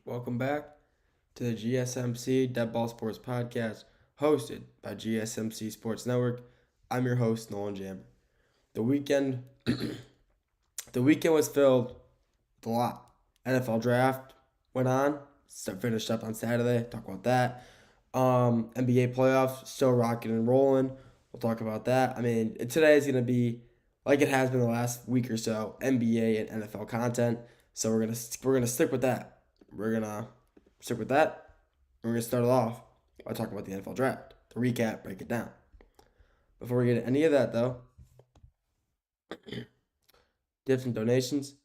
Welcome back to the GSMC Sports Podcast, hosted by GSMC Sports Network. I'm your host, Nolan Jam. The weekend, the weekend was filled with a lot. NFL draft went on, finished up on Saturday. Talk about that. NBA playoffs still rocking and rolling. We'll talk about that. Today is gonna be like it has been the last week or so, NBA and NFL content. So we're gonna stick with that. We're gonna stick with that. We're gonna start it off by talking about the NFL draft. To recap, break it down. Before we get into any of that, though, tips and donations.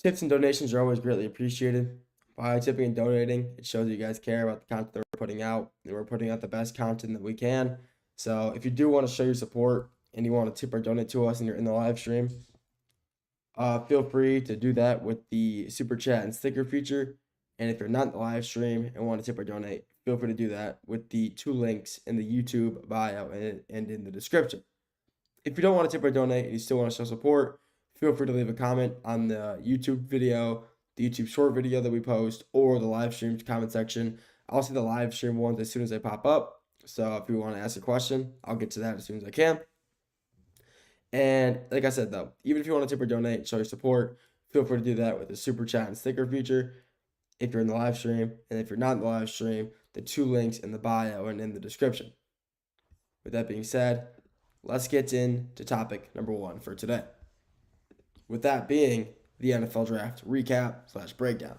Tips and donations are always greatly appreciated. By tipping and donating, it shows that you guys care about the content that we're putting out, and we're putting out the best content that we can. So if you do want to show your support and you want to tip or donate to us and you're in the live stream, feel free to do that with the super chat and sticker feature. And if you're not in the live stream and want to tip or donate, feel free to do that with the two links in the YouTube bio and in the description. If you don't want to tip or donate and you still want to show support, feel free to leave a comment on the YouTube video, the YouTube short video that we post, or the live stream comment section. I'll see the live stream ones as soon as they pop up. So if you want to ask a question, I'll get to that as soon as I can. And like I said, though, even if you want to tip or donate, show your support, feel free to do that with the super chat and sticker feature if you're in the live stream. And if you're not in the live stream, the two links in the bio and in the description. With that being said, let's get into topic number one for today. With that being the NFL draft recap/breakdown.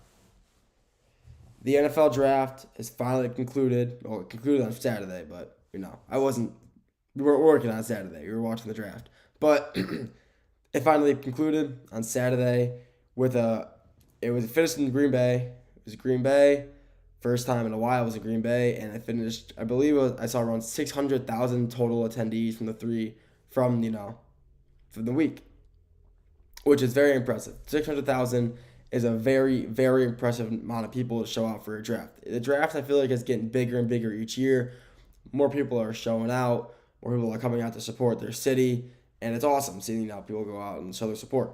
The NFL draft is finally concluded. Well, it concluded on Saturday, but we weren't working on Saturday. We were watching the draft. But it finally concluded on Saturday it was finished in Green Bay. It was Green Bay. First time in a while it was in Green Bay. And I finished, I believe I saw around 600,000 total attendees from the week, which is very impressive. 600,000 is a very, very impressive amount of people to show out for a draft. The draft, I feel like, is getting bigger and bigger each year. More people are showing out. More people are coming out to support their city. And it's awesome seeing people go out and show their support.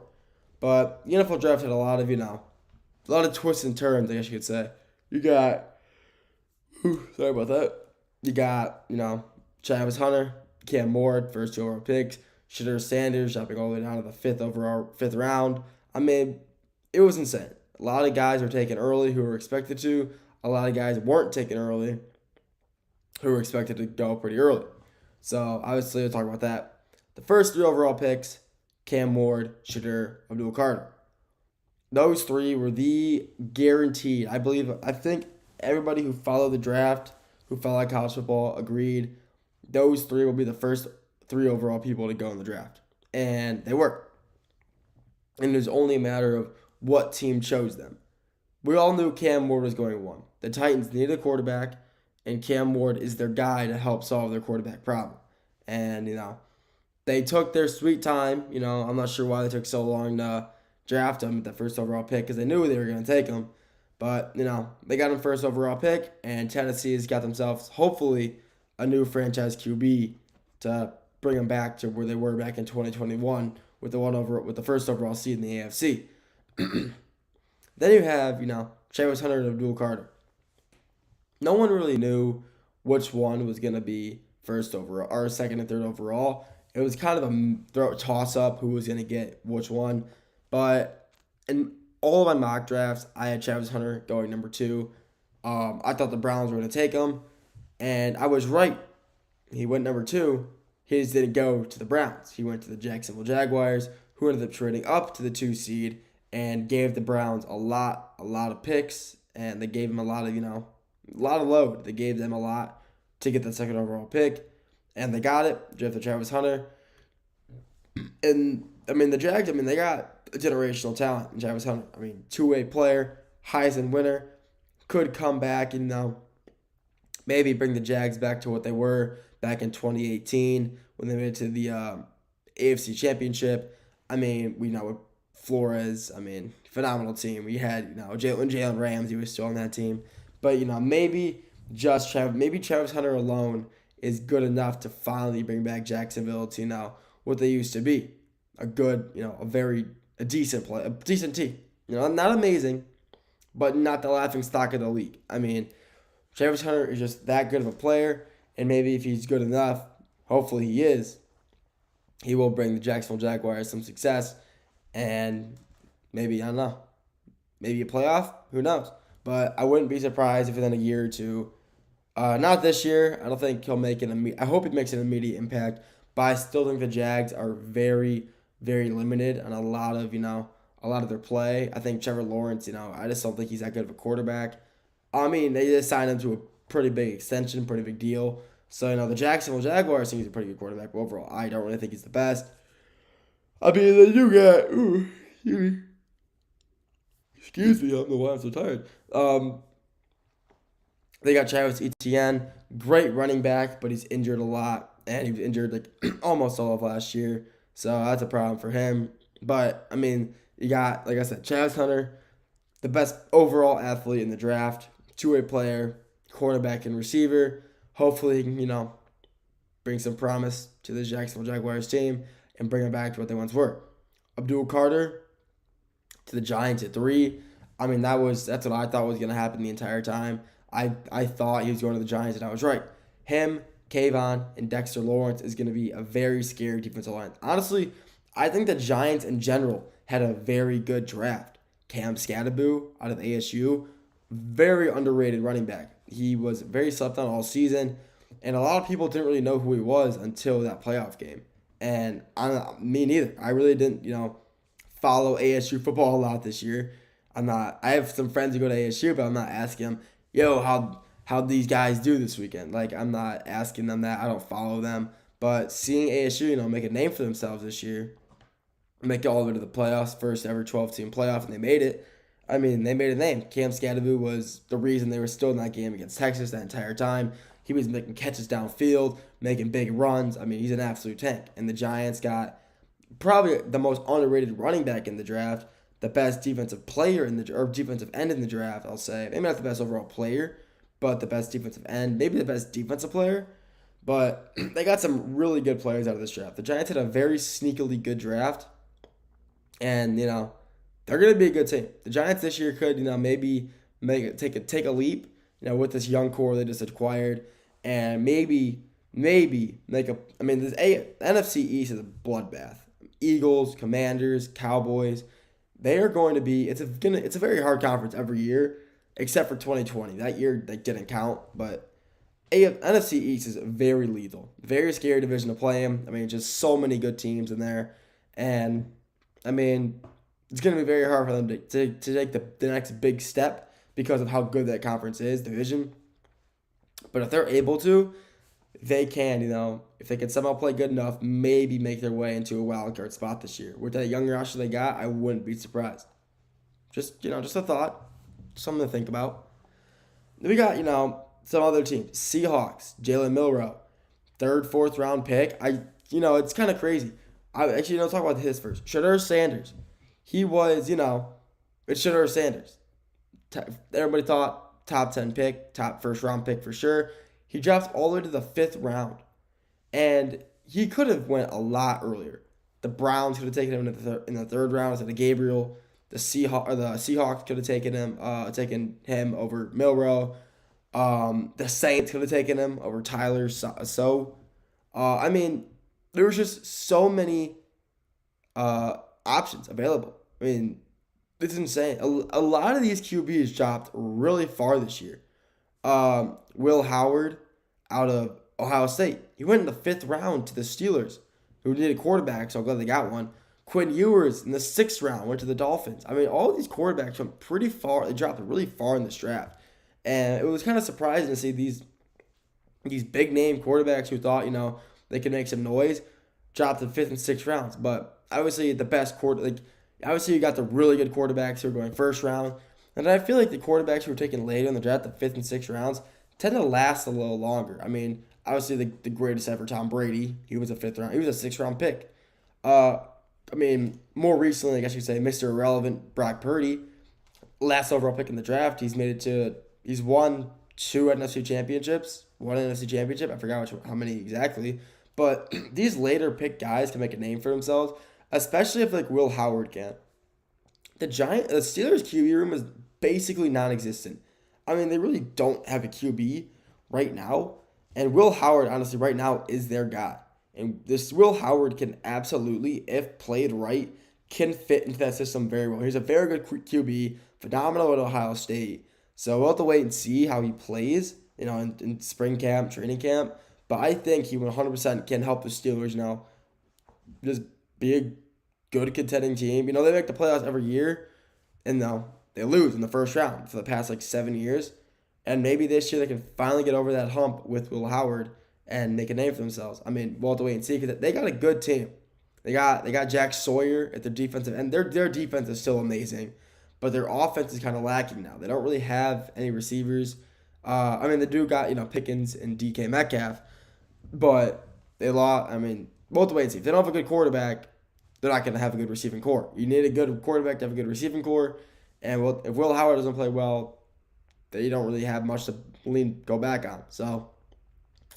But the NFL draft had a lot of twists and turns, I guess you could say. You got, sorry about that. You got, Travis Hunter, Cam Ward, first two overall picks. Shedeur Sanders jumping all the way down to the fifth round. It was insane. A lot of guys were taken early who were expected to. A lot of guys weren't taken early who were expected to go pretty early. So obviously we'll talk about that. The first three overall picks, Cam Ward, Shedeur, Abdul-Carter. Those three were the guaranteed. I think everybody who followed the draft, who followed college football, agreed those three will be the first three overall people to go in the draft. And they were. And it was only a matter of what team chose them. We all knew Cam Ward was going one. The Titans needed a quarterback, and Cam Ward is their guy to help solve their quarterback problem. And, they took their sweet time. I'm not sure why they took so long to draft him at the first overall pick because they knew they were going to take him. But, they got him first overall pick, and Tennessee has got themselves, hopefully, a new franchise QB to bring them back to where they were back in 2021 with the first overall seed in the AFC. Then you have, Travis Hunter and Abdul-Carter. No one really knew which one was going to be first overall or second and third overall. It was kind of a toss-up who was going to get which one. But in all of my mock drafts, I had Travis Hunter going number 2. I thought the Browns were going to take him, and I was right. He went number 2. He just didn't go to the Browns. He went to the Jacksonville Jaguars, who ended up trading up to the 2 seed and gave the Browns a lot of picks, and they gave him a lot of load. They gave them a lot to get the second overall pick, and they got it. Drafted Travis Hunter. And, the Jags, they got a generational talent in Travis Hunter. Two-way player, Heisman winner, could come back and, maybe bring the Jags back to what they were back in 2018 when they made it to the AFC Championship. We know with Flores, phenomenal team. We had, Jalen Ramsey was still on that team. But, maybe Travis Hunter alone is good enough to finally bring back Jacksonville to, what they used to be. A good, a decent team. Not amazing, but not the laughing stock of the league. I mean, Travis Hunter is just that good of a player, and maybe if he's good enough, hopefully he is, he will bring the Jacksonville Jaguars some success, and maybe, I don't know, maybe a playoff, who knows? But I wouldn't be surprised if within a year or two, not this year, I don't think he'll make an I hope he makes an immediate impact, but I still think the Jags are very, very limited on a lot of their play. I think Trevor Lawrence, I just don't think he's that good of a quarterback. I mean, they just signed him to a pretty big extension, pretty big deal. So, the Jacksonville Jaguars think he's a pretty good quarterback, but overall, I don't really think he's the best. I mean, then you got, excuse me, I don't know why I'm so tired. They got Travis Etienne, great running back, but he's injured a lot, and he was injured like almost all of last year, so that's a problem for him. But I mean, you got, like I said, Travis Hunter, the best overall athlete in the draft, two-way player, quarterback and receiver. Hopefully, he can, bring some promise to the Jacksonville Jaguars team and bring them back to what they once were. Abdul Carter to the Giants at 3. I mean, that's what I thought was going to happen the entire time. I thought he was going to the Giants, and I was right. Him, Kayvon, and Dexter Lawrence is going to be a very scary defensive line. Honestly, I think the Giants in general had a very good draft. Cam Skattebo out of ASU, very underrated running back. He was very slept on all season, and a lot of people didn't really know who he was until that playoff game. And me neither. I really didn't, follow ASU football a lot this year. I have some friends who go to ASU, but I'm not asking them, how these guys do this weekend. Like, I'm not asking them that. I don't follow them. But seeing ASU, make a name for themselves this year, make it all the way to the playoffs, first ever 12-team playoff, and they made it. I mean, they made a name. Cam Skattebo was the reason they were still in that game against Texas that entire time. He was making catches downfield, making big runs. I mean, he's an absolute tank. And the Giants got probably the most underrated running back in the draft, the best defensive player or defensive end in the draft, I'll say. Maybe not the best overall player, but the best defensive end. Maybe the best defensive player. But they got some really good players out of this draft. The Giants had a very sneakily good draft. And, they're going to be a good team. The Giants this year could, maybe take a leap, with this young core they just acquired, and maybe make a. I mean, NFC East is a bloodbath. Eagles, Commanders, Cowboys, they are going to be. It's a very hard conference every year, except for 2020. That year they didn't count, but NFC East is very lethal, very scary division to play in. I mean, just so many good teams in there, and I mean, it's going to be very hard for them to take the next big step because of how good that conference is, division. But if they're able to, they can, if they can somehow play good enough, maybe make their way into a wild card spot this year. With that young roster they got, I wouldn't be surprised. Just a thought, something to think about. Then we got, some other teams. Seahawks, Jalen Milroe, 3rd, 4th round pick. It's kind of crazy. Talk about his first. Shedeur Sanders. He was, it's Shedeur Sanders. Everybody thought top 10 pick, top 1st round pick for sure. He drops all the way to the 5th round. And he could have went a lot earlier. The Browns could have taken him in the 3rd round instead of Gabriel. The Seahawks could have taken him over Milroe. The Saints could have taken him over Tyler So. I mean, there was just so many options available. I mean, it's insane. A lot of these QBs dropped really far this year. Will Howard out of Ohio State. He went in the 5th round to the Steelers, who needed a quarterback, so I'm glad they got one. Quinn Ewers in the 6th round went to the Dolphins. I mean, all of these quarterbacks went pretty far. They dropped really far in this draft. And it was kind of surprising to see these big-name quarterbacks who thought, they could make some noise, drop to the 5th and 6th rounds. But obviously the best obviously you got the really good quarterbacks who are going 1st round. And I feel like the quarterbacks who were taken later in the draft, the 5th and 6th rounds, tend to last a little longer. I mean, obviously the greatest ever, Tom Brady, he was a 5th round. He was a 6th round pick. I mean, more recently, I guess you could say, Mr. Irrelevant, Brock Purdy, last overall pick in the draft. He's won 2 NFC championships, 1 NFC championship. I forgot how many exactly. But these later pick guys can make a name for themselves, especially if Will Howard can. The Steelers QB room is basically non-existent. I mean, they really don't have a QB right now. And Will Howard, honestly, right now is their guy. And this Will Howard can absolutely, if played right, can fit into that system very well. He's a very good QB, phenomenal at Ohio State. So we'll have to wait and see how he plays, in spring camp, training camp. But I think he 100% can help the Steelers, just be a good contending team. They make the playoffs every year, and they lose in the first round for the past 7 years. And maybe this year they can finally get over that hump with Will Howard and make a name for themselves. I mean, we'll have to wait and see because they got a good team. They got Jack Sawyer at their defensive end. Their defense is still amazing, but their offense is kind of lacking now. They don't really have any receivers. They do got Pickens and DK Metcalf, but they lost. We'll have to wait and see. If they don't have a good quarterback, they're not going to have a good receiving core. You need a good quarterback to have a good receiving core, and if Will Howard doesn't play well, they don't really have much to go back on. So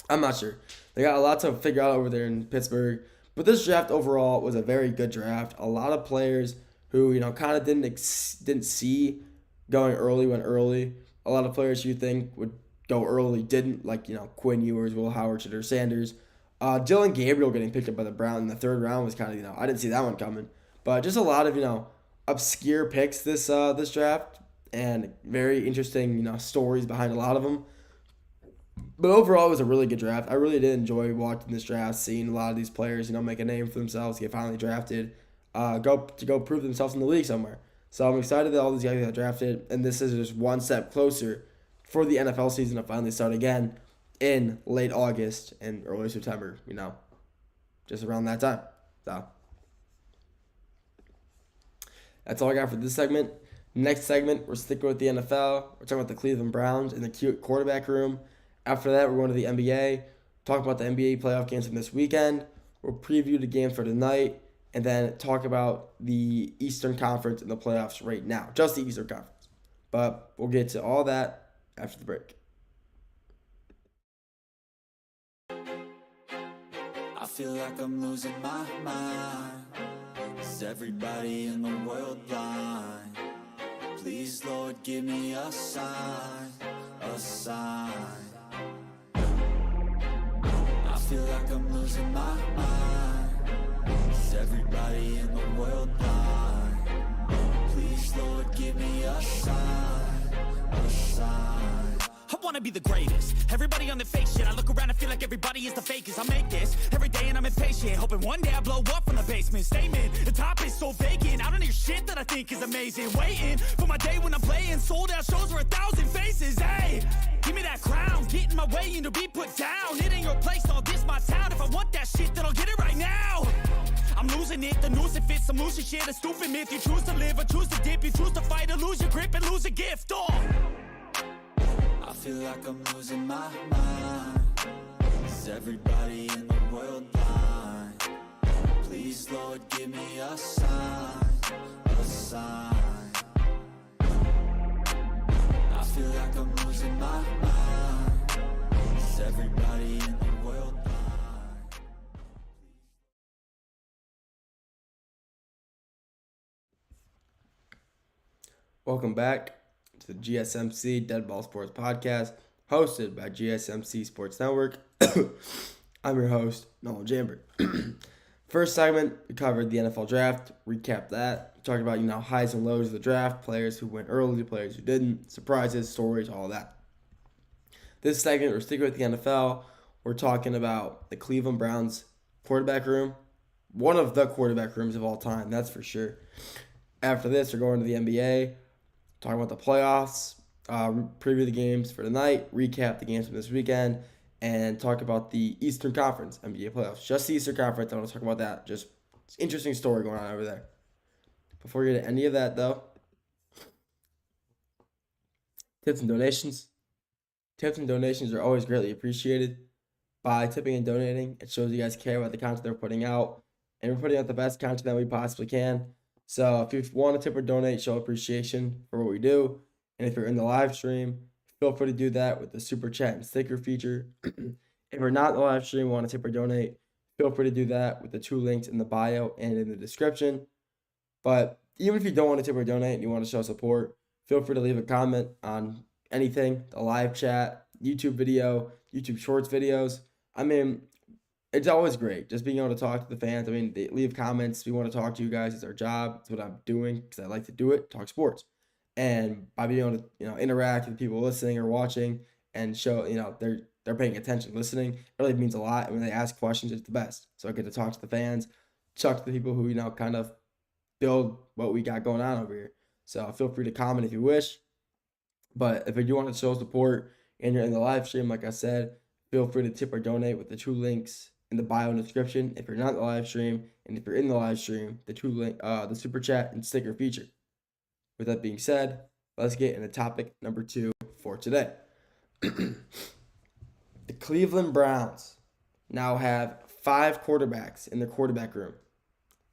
I'm not sure. They got a lot to figure out over there in Pittsburgh. But this draft overall was a very good draft. A lot of players who kind of didn't see going early went early. A lot of players you think would go early didn't, like Quinn Ewers, Will Howard, Shedeur Sanders. Dylan Gabriel getting picked up by the Browns in the third round was kind of I didn't see that one coming. But just a lot of obscure picks this draft. And very interesting, stories behind a lot of them. But overall, it was a really good draft. I really did enjoy watching this draft, seeing a lot of these players, make a name for themselves, get finally drafted, go prove themselves in the league somewhere. So I'm excited that all these guys got drafted, and this is just one step closer for the NFL season to finally start again in late August and early September, just around that time. So that's all I got for this segment. Next segment, we're sticking with the NFL. We're talking about the Cleveland Browns and the cute quarterback room. After that, we're going to the NBA. Talk about the NBA playoff games from this weekend. We'll preview the game for tonight. And then talk about the Eastern Conference and the playoffs right now. Just the Eastern Conference. But we'll get to all that after the break. I feel like I'm losing my mind. Is everybody in the world blind? Please, Lord, give me a sign, a sign. I feel like I'm losing my mind. Is everybody in the world blind? Please, Lord, give me a sign, a sign. I wanna be the greatest. Everybody on the fake shit. I look around and feel like everybody is the fakest. I make this every day and I'm impatient, hoping one day I blow up from the basement. Statement, the top is so vacant. I don't hear shit that I think is amazing. Waiting for my day when I'm playing sold out shows for 1,000 faces. Hey, give me that crown, get in my way and to be put down. It ain't your place, all this my town. If I want that shit, then I'll get it right now. I'm losing it, the noose it fits. I'm losing shit, a stupid myth. You choose to live or choose to dip. You choose to fight or lose your grip and lose a gift. I feel like I'm losing my mind. Is everybody in the world blind? Please, Lord, give me a sign, a sign. I feel like I'm losing my mind. Is everybody in the world blind? Welcome back to the GSMC Deadball Sports Podcast, hosted by GSMC Sports Network. I'm your host, Nolan Jambert. First segment, we covered the NFL draft, recapped that, we talked about, highs and lows of the draft, players who went early, players who didn't, surprises, stories, all that. This segment, we're sticking with the NFL. We're talking about the Cleveland Browns quarterback room, one of the quarterback rooms of all time, that's for sure. After this, we're going to the NBA, talking about the playoffs, preview the games for tonight, recap the games from this weekend, and talk about the Eastern Conference NBA playoffs. Just the Eastern Conference, I want to talk about that. Just it's an interesting story going on over there. Before we get to any of that, though, tips and donations. Tips and donations are always greatly appreciated. By tipping and donating, it shows you guys care about the content they're putting out, and we're putting out the best content that we possibly can. So if you want to tip or donate, show appreciation for what we do. And if you're in the live stream, feel free to do that with the super chat and sticker feature. If you're not in the live stream, want to tip or donate, feel free to do that with the 2 links in the bio and in the description. But even if you don't want to tip or donate and you want to show support, Feel free to leave a comment on anything, the live chat, YouTube video, YouTube Shorts videos. I mean, it's always great just being able to talk to the fans. I mean, they leave comments. We want to talk to you guys. It's our job. It's what I'm doing because I like to do it, talk sports. And by being able to, interact with people listening or watching and show, they're paying attention, listening, it really means a lot. And when they ask questions, it's the best. So I get to talk to the fans, talk to the people who, kind of build what we got going on over here. So feel free to comment if you wish. But if you want to show support and you're in the live stream, like I said, feel free to tip or donate with the two links in the bio and description if you're not in the live stream, and if you're in the live stream, the two link, the super chat and sticker feature. With that being said, let's get into topic number 2 for today. The Cleveland Browns now have 5 quarterbacks in their quarterback room,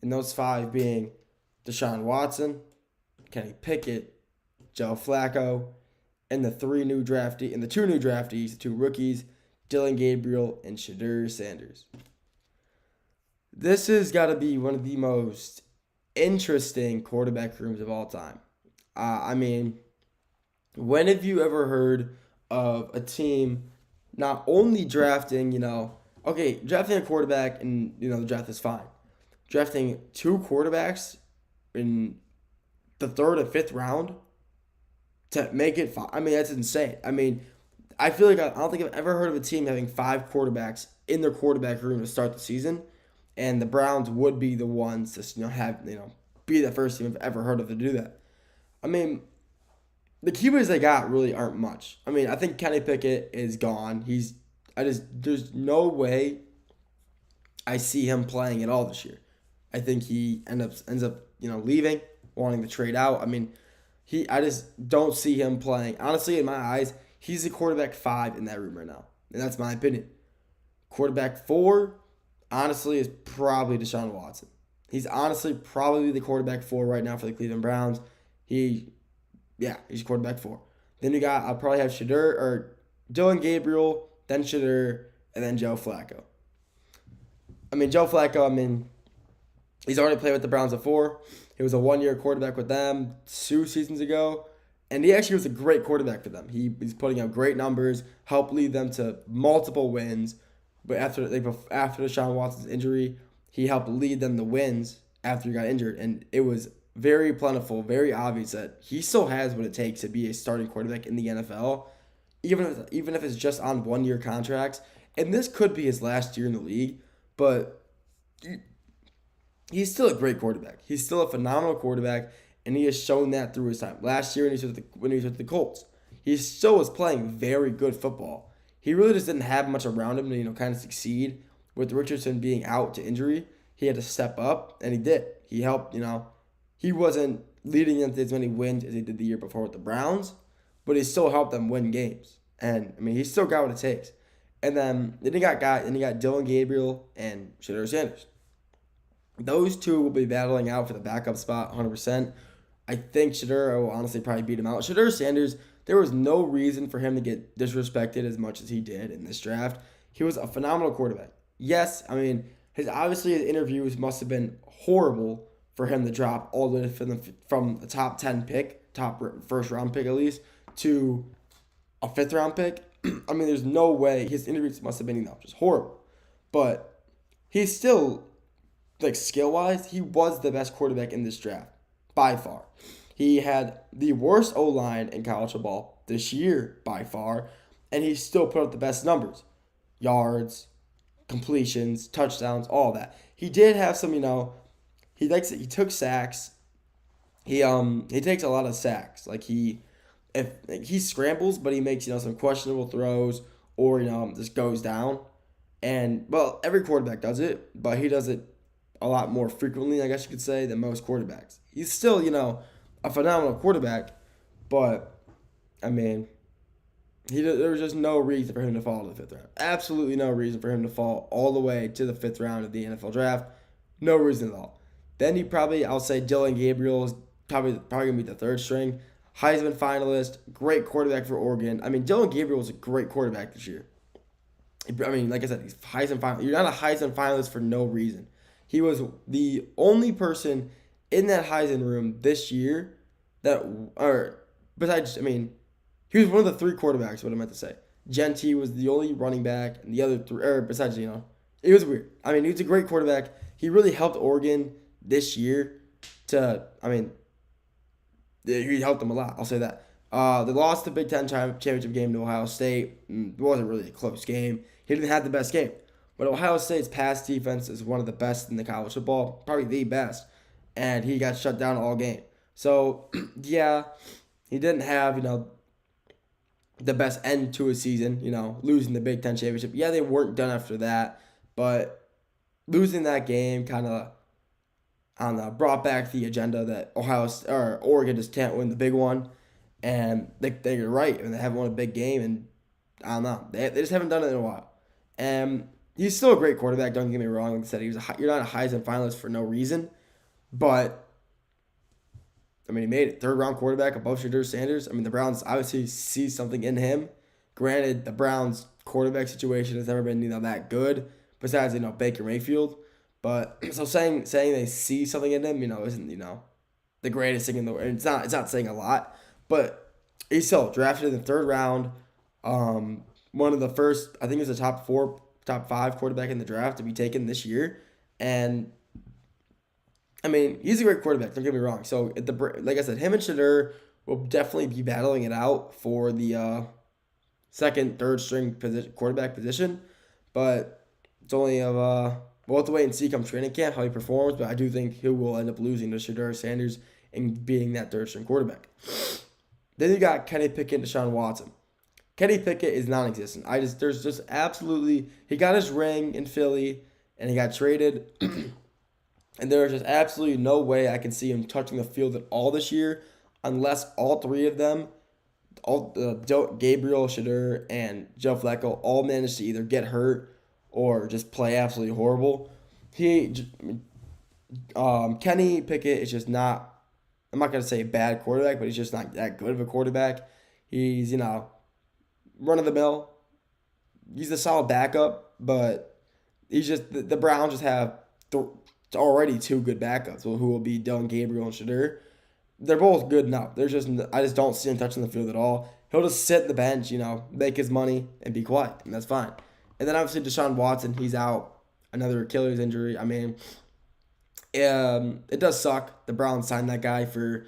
and those 5 being Deshaun Watson, Kenny Pickett, Joe Flacco, and the 2 new draftees, the 2 rookies, Dillon Gabriel and Shedeur Sanders. This has got to be one of the most interesting quarterback rooms of all time. I mean, when have you ever heard of a team not only drafting, drafting a quarterback and, the draft is fine. Drafting 2 quarterbacks in the 3rd and 5th round to make it fine. I mean, that's insane. I mean, I feel like I don't think I've ever heard of a team having 5 quarterbacks in their quarterback room to start the season, and the Browns would be the ones to be the first team I've ever heard of to do that. I mean, the keepers they got really aren't much. I mean, I think Kenny Pickett is gone. There's no way I see him playing at all this year. I think he ends up leaving, wanting to trade out. I mean, I just don't see him playing. Honestly, in my eyes, he's the quarterback 5 in that room right now. And that's my opinion. Quarterback 4, honestly, is probably Deshaun Watson. He's honestly probably the quarterback 4 right now for the Cleveland Browns. He's quarterback 4. Then I'll probably have Dillon Gabriel, then Shedeur, and then Joe Flacco. I mean, Joe Flacco, he's already played with the Browns before. He was a 1-year quarterback with them 2 seasons ago. And he actually was a great quarterback for them. He's putting up great numbers, helped lead them to multiple wins. But after Deshaun Watson's injury, he helped lead them to wins after he got injured. And it was very plentiful, very obvious that he still has what it takes to be a starting quarterback in the NFL, even if it's just on 1-year contracts. And this could be his last year in the league, but he's still a great quarterback. He's still a phenomenal quarterback. And he has shown that through his time. Last year when he was with the Colts, he still was playing very good football. He really just didn't have much around him to kind of succeed. With Richardson being out to injury, he had to step up, and he did. He helped. He wasn't leading them to as many wins as he did the year before with the Browns, but he still helped them win games. And he still got what it takes. And then he got Dillon Gabriel and Shedeur Sanders. Those 2 will be battling out for the backup spot 100%. I think Shedeur will honestly probably beat him out. Shedeur Sanders, there was no reason for him to get disrespected as much as he did in this draft. He was a phenomenal quarterback. Yes, his interviews must have been horrible for him to drop all the way from the top 10 pick, top first round pick at least, to a 5th round pick. There's no way. His interviews must have been just horrible. But he's still, skill-wise, he was the best quarterback in this draft. By far. He had the worst O-line in college football this year, by far, and he still put up the best numbers. Yards, completions, touchdowns, all that. He did have some, he took sacks. He takes a lot of sacks. He scrambles, but he makes, some questionable throws or, just goes down. And, every quarterback does it, but he does it a lot more frequently, I guess you could say, than most quarterbacks. He's still, a phenomenal quarterback, but, there was just no reason for him to fall to the 5th round. Absolutely no reason for him to fall all the way to the 5th round of the NFL draft. No reason at all. Then I'll say Dillon Gabriel is probably going to be the 3rd string. Heisman finalist, great quarterback for Oregon. Dillon Gabriel was a great quarterback this year. Like I said, he's Heisman finalist. You're not a Heisman finalist for no reason. He was the only person in that Heisman room this year besides, I mean, he was one of the 3 quarterbacks, what I meant to say. Genty was the only running back, and the other 3, or besides, it was weird. I mean, he was a great quarterback. He really helped Oregon this year he helped them a lot. I'll say that. They lost the Big Ten championship game to Ohio State. It wasn't really a close game. He didn't have the best game. But Ohio State's pass defense is one of the best in the college football, probably the best. And he got shut down all game. So, yeah, he didn't have, the best end to a season, losing the Big Ten championship. Yeah, they weren't done after that. But losing that game kind of brought back the agenda that Oregon just can't win the big one, and they're right, and they haven't won a big game, and I don't know, they just haven't done it in a while. And he's still a great quarterback. Don't get me wrong. Like I said, you're not a Heisman finalist for no reason, but I mean, he made it 3rd round quarterback above Shedeur Sanders. I mean, the Browns obviously see something in him. Granted, the Browns quarterback situation has never been that good, besides Baker Mayfield. But so saying they see something in him, isn't the greatest thing in the world. It's not saying a lot, but he's still drafted in the 3rd round. One of the first, I think he was the top 5 quarterback in the draft to be taken this year, and I mean, he's a great quarterback. Don't get me wrong. So like I said, him and Shedeur will definitely be battling it out for the 2nd, 3rd string quarterback position, but it's only we'll have to wait and see come training camp how he performs, but I do think he will end up losing to Shedeur Sanders and being that 3rd string quarterback. Then you got Kenny Pickett and Deshaun Watson. Kenny Pickett is non-existent. There's just absolutely, he got his ring in Philly and he got traded, and there is just absolutely no way I can see him touching the field at all this year unless all 3 of them, Gabriel, Shedeur, and Joe Flacco, all manage to either get hurt or just play absolutely horrible. Kenny Pickett is just not, I'm not going to say a bad quarterback, but he's just not that good of a quarterback. He's, run-of-the-mill. He's a solid backup, but he's just, the Browns just have already 2 good backups, who will be Dillon Gabriel and Shedeur. They're both good enough. I just don't see him touching the field at all. He'll just sit the bench, make his money and be quiet, and that's fine. And then obviously Deshaun Watson, he's out. Another Achilles injury. I mean, it does suck. The Browns signed that guy for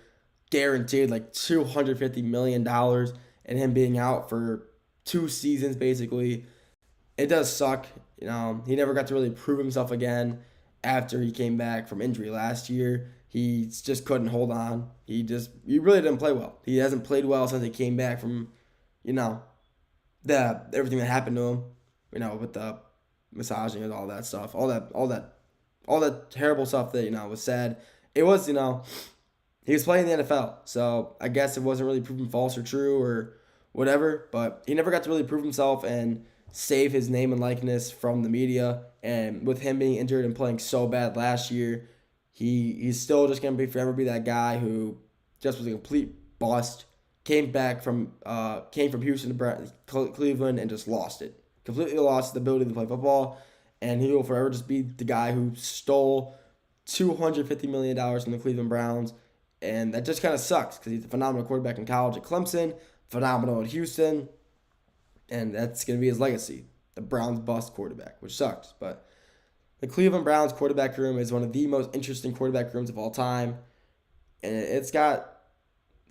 guaranteed $250 million, and him being out for 2 seasons basically. It does suck. He never got to really prove himself again after he came back from injury last year. He just couldn't hold on. He really didn't play well. He hasn't played well since he came back from, everything that happened to him. With the massaging and all that stuff, all that terrible stuff that, was said. It was, he was playing in the NFL. So I guess it wasn't really proven false or true or whatever, but he never got to really prove himself and save his name and likeness from the media. And with him being injured and playing so bad last year, he's still just going to forever be that guy who just was a complete bust, came from Houston to Cleveland and just lost it. Completely lost the ability to play football, and he will forever just be the guy who stole $250 million from the Cleveland Browns, and that just kind of sucks because he's a phenomenal quarterback in college at Clemson, phenomenal at Houston, and that's going to be his legacy, the Browns bust quarterback, which sucks. But the Cleveland Browns quarterback room is one of the most interesting quarterback rooms of all time, and it's got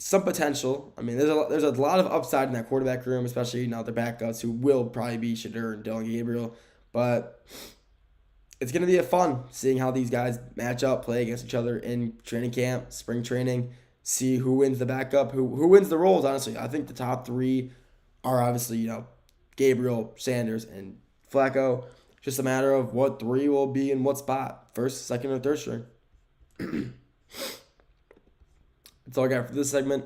some potential. I mean, there's a lot of upside in that quarterback room, especially their backups, who will probably be Shedeur and Dillon Gabriel. But it's going to be fun seeing how these guys match up, play against each other in training camp, spring training, see who wins the backup, who wins the roles, honestly. I think the top 3 are obviously, Gabriel, Sanders, and Flacco. Just a matter of what 3 will be in what spot, 1st, 2nd, or 3rd string. That's all I got for this segment.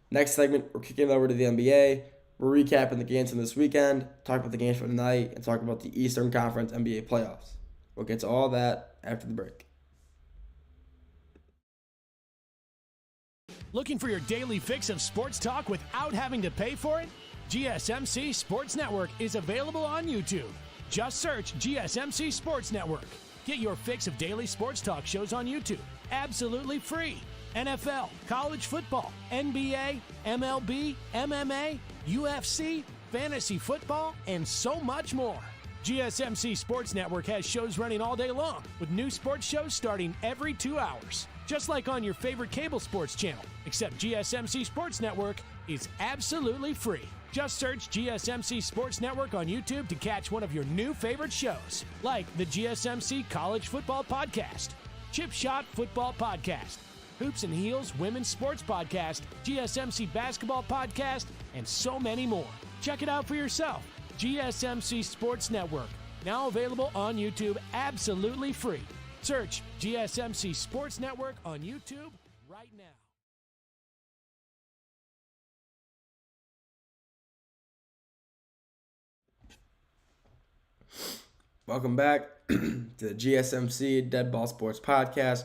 Next segment, we're kicking it over to the NBA. We're recapping the games from this weekend, talk about the games for tonight, and talk about the Eastern Conference NBA playoffs. We'll get to all that after the break. Looking for your daily fix of sports talk without having to pay for it? GSMC Sports Network is available on YouTube. Just search GSMC Sports Network. Get your fix of daily sports talk shows on YouTube, absolutely free. NFL, college football, NBA, MLB, MMA, UFC, fantasy football, and so much more. GSMC Sports Network has shows running all day long, with new sports shows starting every 2 hours. Just like on your favorite cable sports channel, except GSMC Sports Network is absolutely free. Just search GSMC Sports Network on YouTube to catch one of your new favorite shows, like the GSMC College Football Podcast, Chip Shot Football Podcast, Hoops and Heels Women's Sports Podcast, GSMC Basketball Podcast, and so many more. Check it out for yourself. GSMC Sports Network, now available on YouTube absolutely free. Search GSMC Sports Network on YouTube right now. Welcome back to the GSMC Dead Ball Sports Podcast,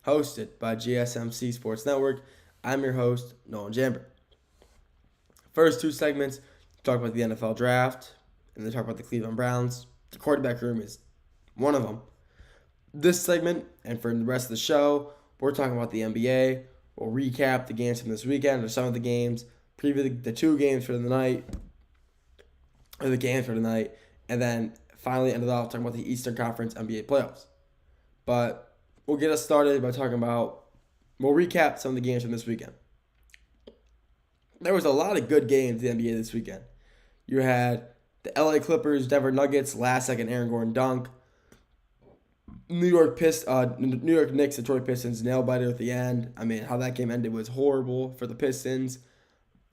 hosted by GSMC Sports Network. I'm your host, Nolan Jambert. First two segments, talk about the NFL Draft, and then talk about the Cleveland Browns. The quarterback room is one of them. This segment, and for the rest of the show, we're talking about the NBA. We'll recap the games from this weekend, or some of the games, preview the two games for the night, or the games for the night, and then finally ended off talking about the Eastern Conference NBA playoffs. But we'll get us started by we'll recap some of the games from this weekend. There was a lot of good games in the NBA this weekend. You had the LA Clippers, Denver Nuggets, last second Aaron Gordon dunk. New York Knicks, Detroit Pistons, nail biter at the end. I mean, how that game ended was horrible for the Pistons.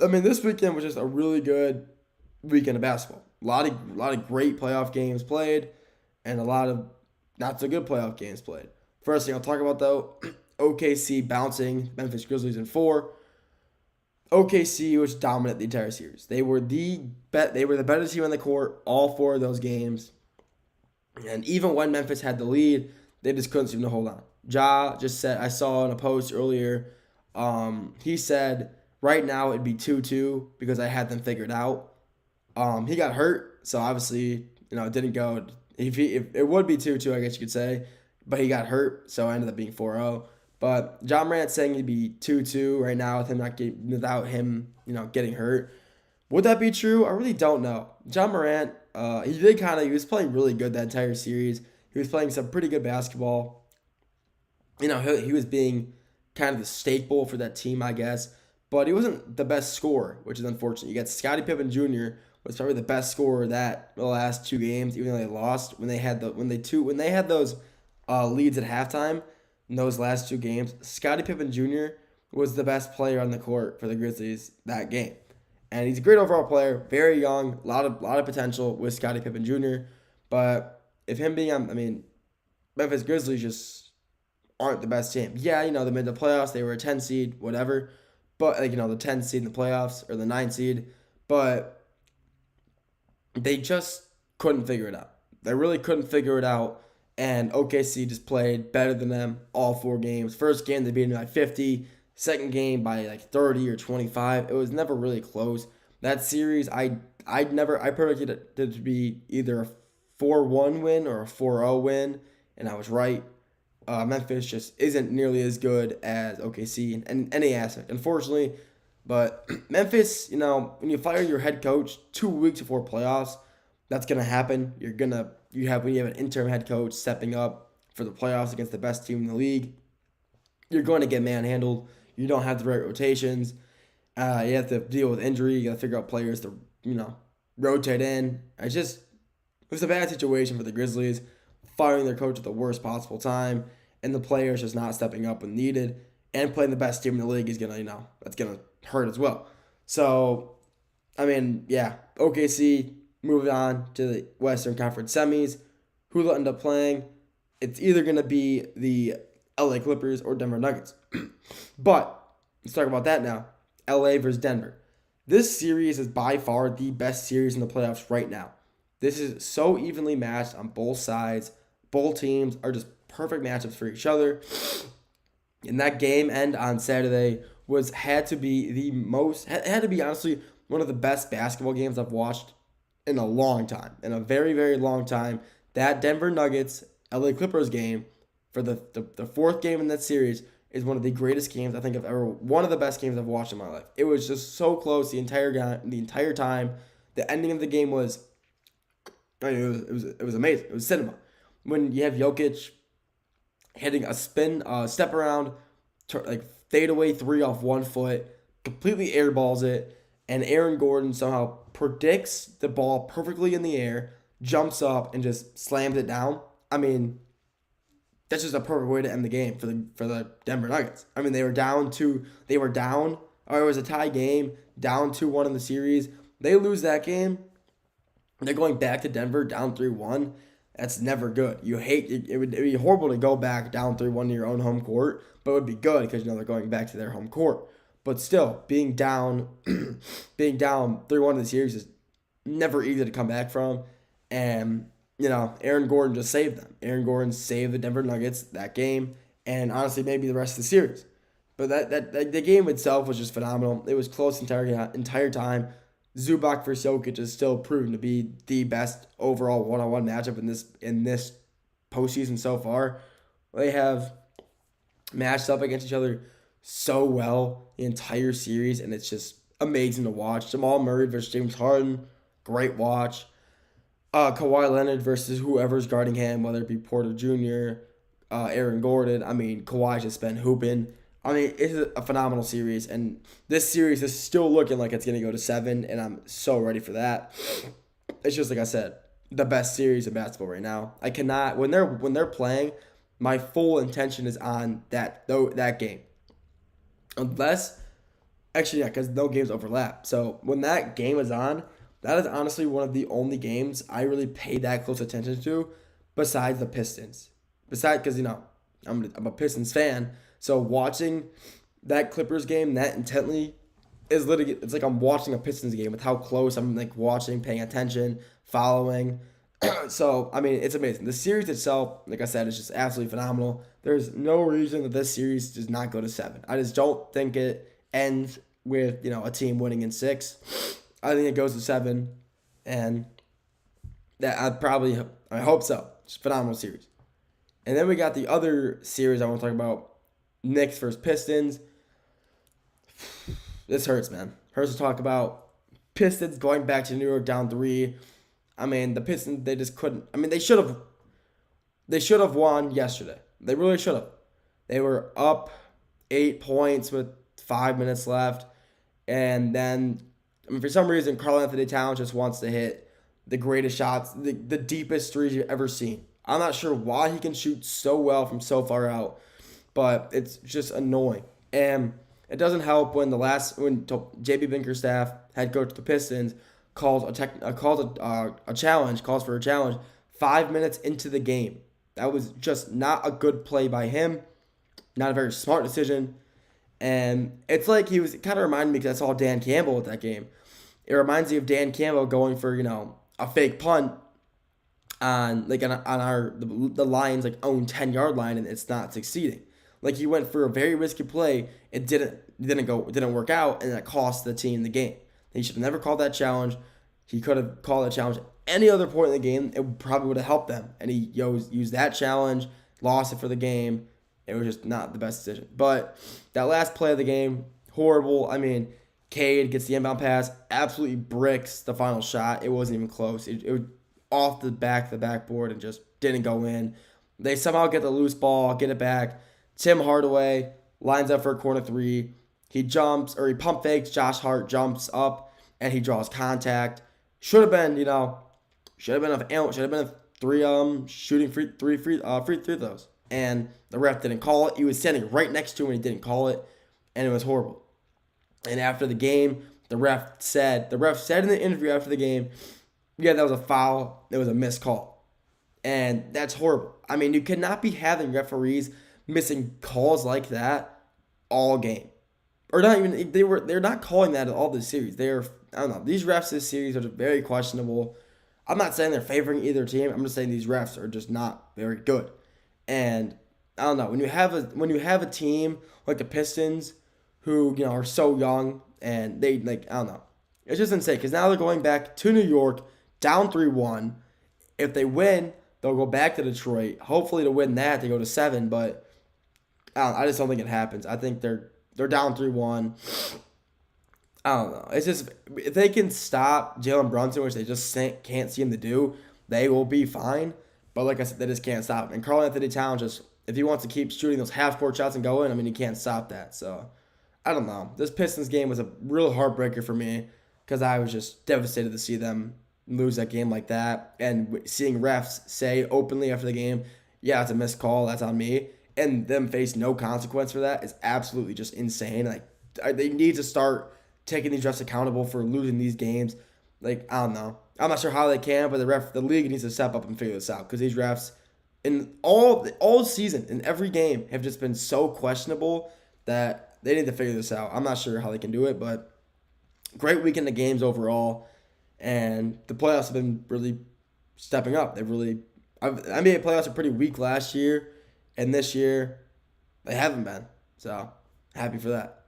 I mean, this weekend was just a really good weekend of basketball. A lot of great playoff games played, and a lot of not so good playoff games played. First thing I'll talk about, though, OKC bouncing Memphis Grizzlies in 4. OKC was dominant the entire series. They were the better team on the court all 4 of those games. And even when Memphis had the lead, they just couldn't seem to hold on. Ja just said, I saw in a post earlier, he said, right now it'd be 2-2 because I had them figured out. He got hurt, so obviously, it didn't go. If it would be 2-2, I guess you could say, but he got hurt, so it ended up being 4-0. But John Morant's saying it'd be 2-2 right now without him getting hurt. Would that be true? I really don't know. John Morant, he was playing really good that entire series. He was playing some pretty good basketball. He was being kind of the staple for that team, I guess. But he wasn't the best scorer, which is unfortunate. You got Scottie Pippen Jr. was probably the best scorer the last 2 games, even though they lost. When they had those leads at halftime in those last 2 games, Scottie Pippen Jr. was the best player on the court for the Grizzlies that game. And he's a great overall player, very young, a lot of potential with Scottie Pippen Jr. But if him being Memphis Grizzlies just aren't the best team. Yeah, they made the playoffs, they were a 10 seed, whatever. But the 10 seed in the playoffs or the 9 seed, but they just couldn't figure it out. They really couldn't figure it out, and OKC just played better than them all 4 games. First game they beat them by 50. Second game by 30 or 25. It was never really close. That series, I predicted it to be either a 4-1 win or a 4-0 win, and I was right. Memphis just isn't nearly as good as OKC in any aspect, unfortunately. But Memphis, when you fire your head coach 2 weeks before playoffs, that's gonna happen. When you have an interim head coach stepping up for the playoffs against the best team in the league, you're going to get manhandled. You don't have the right rotations. You have to deal with injury. You got to figure out players to, rotate in. It was a bad situation for the Grizzlies, firing their coach at the worst possible time, and the players just not stepping up when needed. And playing the best team in the league is that's gonna hurt as well. So, OKC moving on to the Western Conference semis. Who they'll end up playing? It's either gonna be the LA Clippers or Denver Nuggets. But let's talk about that now. LA versus Denver. This series is by far the best series in the playoffs right now. This is so evenly matched on both sides. Both teams are just perfect matchups for each other. And that game end on Saturday had to be honestly one of the best basketball games I've watched in a long time. In a very, very long time. That Denver Nuggets LA Clippers game for the 4th game in that series is one of the greatest games I think I've ever, one of the best games I've watched in my life. It was just so close the entire time. The ending of the game was, I mean, it was amazing. It was cinema. When you have Jokic hitting a step around, like fadeaway three off 1 foot, completely airballs it, and Aaron Gordon somehow predicts the ball perfectly in the air, jumps up, and just slams it down. I mean, that's just a perfect way to end the game for the Denver Nuggets. I mean, they were down, or it was a tie game, down 2-1 in the series. They lose that game. They're going back to Denver down 3-1. That's never good. You hate it. It'd be horrible to go back down 3-1 to your own home court, but it would be good because they're going back to their home court. But still, being down 3-1 in the series is never easy to come back from. And Aaron Gordon just saved them. Aaron Gordon saved the Denver Nuggets that game, and honestly, maybe the rest of the series. But that the game itself was just phenomenal. It was close the entire time. Zubac versus Jokic is still proven to be the best overall one-on-one matchup in this postseason so far. They have matched up against each other so well the entire series, and it's just amazing to watch. Jamal Murray versus James Harden, great watch. Kawhi Leonard versus whoever's guarding him, whether it be Porter Jr., Aaron Gordon. I mean, Kawhi's just been hooping. I mean, it's a phenomenal series, and this series is still looking like it's going to go to 7, and I'm so ready for that. It's just like I said, the best series of basketball right now. I cannot, when they're playing, my full intention is on that game. Unless, actually, yeah, because no games overlap. So when that game is on, that is honestly one of the only games I really pay that close attention to, besides the Pistons. Because I'm a Pistons fan. So watching that Clippers game that intently is literally, it's like I'm watching a Pistons game with how close I'm like watching, paying attention, following. So, I mean, it's amazing. The series itself, like I said, is just absolutely phenomenal. There's no reason that this series does not go to 7. I just don't think it ends with, a team winning in 6. I think it goes to 7, and that I hope so. It's a phenomenal series. And then we got the other series I want to talk about. Knicks versus Pistons. This hurts, man. Hurts to talk about. Pistons going back to New York down 3. I mean, the Pistons, they just couldn't. I mean, they should have won yesterday. They really should have. They were up 8 points with 5 minutes left. And then, for some reason, Karl-Anthony Towns just wants to hit the greatest shots, the deepest threes you've ever seen. I'm not sure why he can shoot so well from so far out, but it's just annoying. And it doesn't help when JB Bickerstaff, head coach of the Pistons, calls a challenge 5 minutes into the game. That was just not a good play by him, not a very smart decision. And it's like he was kind of reminding me, because I saw Dan Campbell at that game. It reminds me of Dan Campbell going for, a fake punt on the Lions own 10-yard line, and it's not succeeding. Like, he went for a very risky play. It didn't work out, and that cost the team the game. He should have never called that challenge. He could have called that challenge any other point in the game. It probably would have helped them. And he used that challenge, lost it for the game. It was just not the best decision. But that last play of the game, horrible. I mean, Cade gets the inbound pass, absolutely bricks the final shot. It wasn't even close. It was off the backboard, and just didn't go in. They somehow get the loose ball, get it back. Tim Hardaway lines up for a corner 3. He pump fakes. Josh Hart jumps up, and he draws contact. Should have been a shooting free throws. And the ref didn't call it. He was standing right next to him, and he didn't call it, and it was horrible. And after the game, the ref said in the interview after the game, yeah, that was a foul. It was a missed call. And that's horrible. I mean, you cannot be having referees missing calls like that all game. Or not even, they're not calling that at all this series. I don't know. These refs this series are just very questionable. I'm not saying they're favoring either team. I'm just saying these refs are just not very good. And I don't know. When you have a team like the Pistons, who are so young, and they I don't know. It's just insane, because now they're going back to New York, down 3-1. If they win, they'll go back to Detroit. Hopefully to win that, they go to 7. But I just don't think it happens. I think they're down 3-1. I don't know. It's just if they can stop Jalen Brunson, which they just can't seem to do, they will be fine. But like I said, they just can't stop him. And Karl-Anthony Towns, just if he wants to keep shooting those half-court shots and going, I mean, he can't stop that. So I don't know. This Pistons game was a real heartbreaker for me because I was just devastated to see them lose that game like that. And seeing refs say openly after the game, yeah, it's a missed call, that's on me, and them face no consequence for that is absolutely just insane. Like, they need to start taking these refs accountable for losing these games. Like, I don't know. I'm not sure how they can, but the league needs to step up and figure this out because these refs in all season, in every game, have just been so questionable that they need to figure this out. I'm not sure how they can do it, but great weekend of games overall, and the playoffs have been really stepping up. They've really NBA playoffs are pretty weak last year, and this year they haven't been. So happy for that.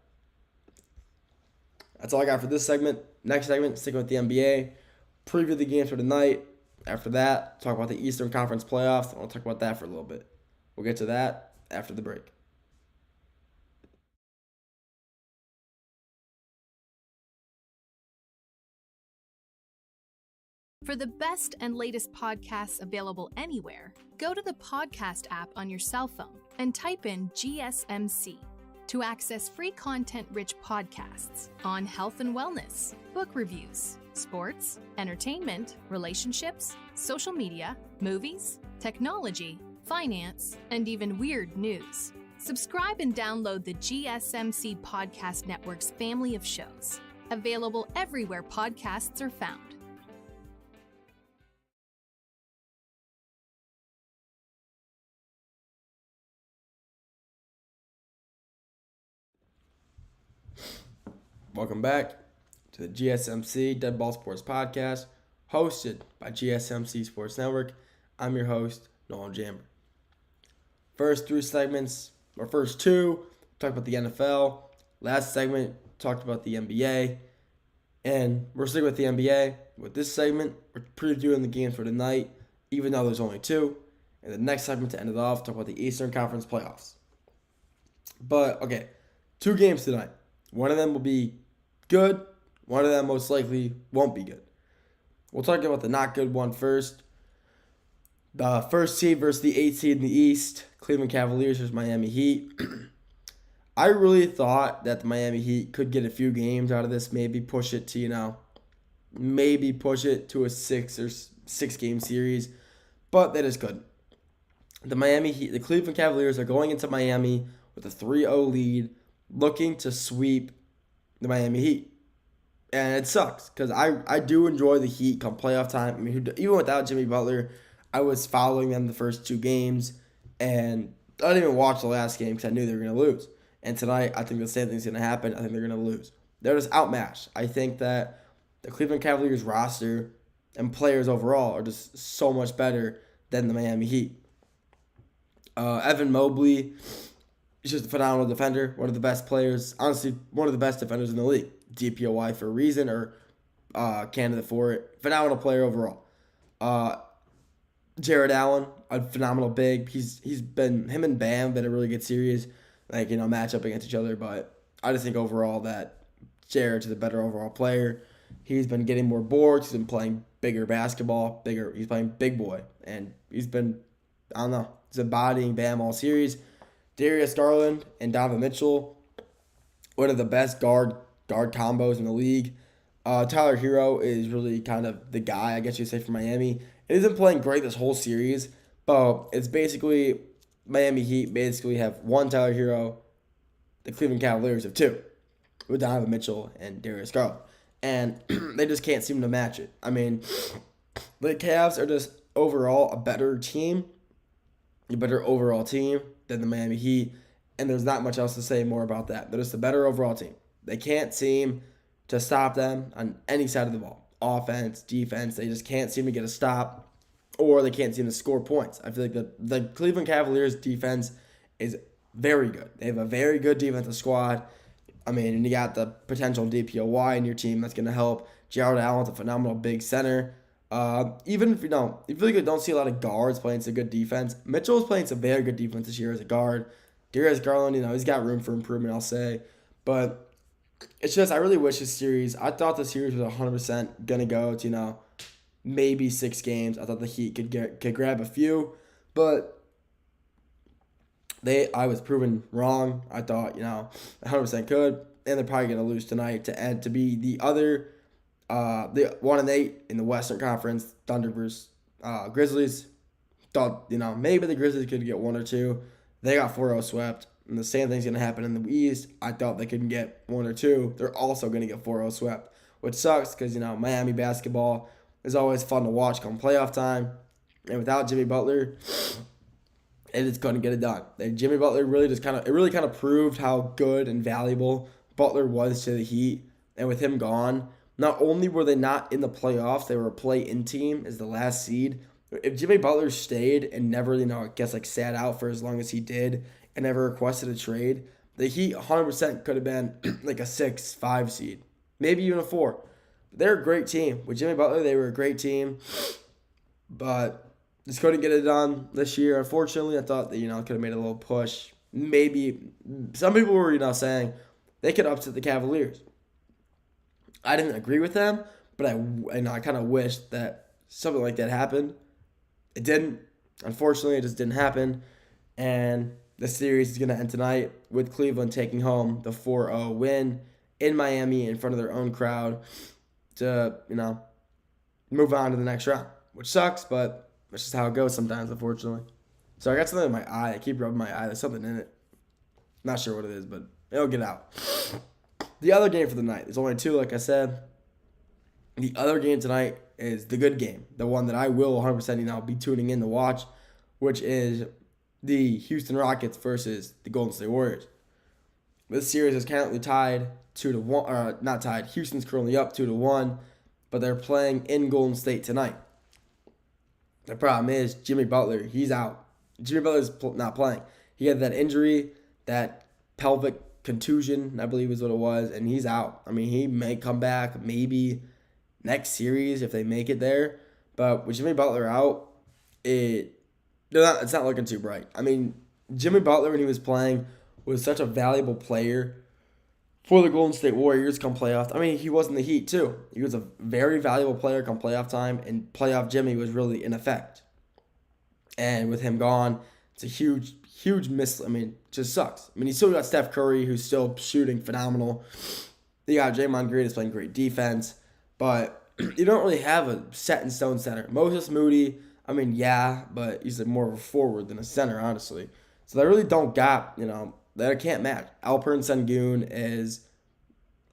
That's all I got for this segment. Next segment, sticking with the NBA. Preview the games for tonight. After that, talk about the Eastern Conference playoffs. I want to talk about that for a little bit. We'll get to that after the break. For the best and latest podcasts available anywhere, go to the podcast app on your cell phone and type in GSMC to access free content-rich podcasts on health and wellness, book reviews, sports, entertainment, relationships, social media, movies, technology, finance, and even weird news. Subscribe and download the GSMC Podcast Network's family of shows, available everywhere podcasts are found. Welcome back to the GSMC Dead Ball Sports Podcast, hosted by GSMC Sports Network. I'm your host, Nolan Jamber. First two, talked about the NFL. Last segment, talked about the NBA. And we're sticking with the NBA. With this segment, we're previewing the games for tonight, even though there's only two. And the next segment to end it off, talk about the Eastern Conference playoffs. But, okay, 2 games tonight. One of them will be good. One of them most likely won't be good. We'll talk about the not good one first. The first seed versus the 8th seed in the East. Cleveland Cavaliers versus Miami Heat. I really thought that the Miami Heat could get a few games out of this. Maybe push it to, a 6 game series. But they just couldn't. The Cleveland Cavaliers are going into Miami with a 3-0 lead, looking to sweep the Miami Heat. And it sucks because I do enjoy the Heat come playoff time. I mean, even without Jimmy Butler, I was following them the first 2 games, and I didn't even watch the last game because I knew they were going to lose. And tonight, I think the same thing's going to happen. I think they're going to lose. They're just outmatched. I think that the Cleveland Cavaliers roster and players overall are just so much better than the Miami Heat. Evan Mobley, he's just a phenomenal defender, one of the best players, honestly, one of the best defenders in the league. DPOY for a reason, or candidate for it. Phenomenal player overall. Jared Allen, a phenomenal big. Him and Bam have been a really good series, match up against each other. But I just think overall that Jared's the better overall player. He's been getting more boards. He's been playing bigger basketball, He's playing big boy, and he's been, he's embodying Bam all series. Darius Garland and Donovan Mitchell, one of the best guard combos in the league. Tyler Hero is really kind of the guy, I guess you'd say, for Miami. It isn't playing great this whole series, but it's basically Miami Heat have 1 Tyler Hero. The Cleveland Cavaliers have 2, with Donovan Mitchell and Darius Garland. And they just can't seem to match it. I mean, the Cavs are just overall a better overall team than the Miami Heat, and there's not much else to say more about that. They're just a better overall team. They can't seem to stop them on any side of the ball. Offense, defense, they just can't seem to get a stop, or they can't seem to score points. I feel like the Cleveland Cavaliers defense is very good. They have a very good defensive squad. I mean, and you got the potential DPOY in your team that's going to help. Jared Allen's a phenomenal big center. Even if you don't see a lot of guards playing some good defense, Mitchell's playing some very good defense this year as a guard. Darius Garland, he's got room for improvement, I'll say. But it's just, I really wish this series, I thought the series was 100% going to go to, maybe 6 games. I thought the Heat could grab a few, but I was proven wrong. I thought, 100% could, and they're probably going to lose tonight to be the other, the 1-8 in the Western Conference, Thunder versus Grizzlies. Thought, maybe the Grizzlies could get 1 or 2. They got 4-0 swept. And the same thing's going to happen in the East. I thought they couldn't get 1 or 2. They're also going to get 4-0 swept, which sucks because, Miami basketball is always fun to watch come playoff time. And without Jimmy Butler, it is going to get it done. And Jimmy Butler really kind of proved how good and valuable Butler was to the Heat. And with him gone, not only were they not in the playoffs, they were a play-in team as the last seed. If Jimmy Butler stayed and never, sat out for as long as he did and never requested a trade, the Heat 100% could have been like a 6-5 seed, maybe even a 4. They're a great team. With Jimmy Butler, they were a great team, but just couldn't get it done this year. Unfortunately, I thought that, could have made a little push. Maybe some people were, saying they could upset the Cavaliers. I didn't agree with them, but I kind of wished that something like that happened. It didn't. Unfortunately, it just didn't happen. And the series is going to end tonight with Cleveland taking home the 4-0 win in Miami in front of their own crowd to, move on to the next round, which sucks, but that's just how it goes sometimes, unfortunately. So I got something in my eye. I keep rubbing my eye. There's something in it. Not sure what it is, but it'll get out. The other game for the night, there's only 2, like I said. The other game tonight is the good game, the one that I will 100% be tuning in to watch, which is the Houston Rockets versus the Golden State Warriors. This series is currently tied 2-1, or not tied. Houston's currently up 2-1, but they're playing in Golden State tonight. The problem is Jimmy Butler, he's out. Jimmy Butler's not playing. He had that injury, that pelvic contusion, I believe is what it was, and he's out. I mean, he may come back maybe next series if they make it there, but with Jimmy Butler out, it's not looking too bright. I mean, Jimmy Butler, when he was playing, was such a valuable player for the Golden State Warriors come playoff. I mean, he was in the Heat too. He was a very valuable player come playoff time, and playoff Jimmy was really in effect. And with him gone, it's a huge miss. I mean, it just sucks. I mean, you still got Steph Curry, who's still shooting phenomenal. You got Draymond Green, who's playing great defense. But you don't really have a set-in-stone center. Moses Moody, I mean, yeah, but he's more of a forward than a center, honestly. So they really don't got, they can't match. Alperen Sengun is,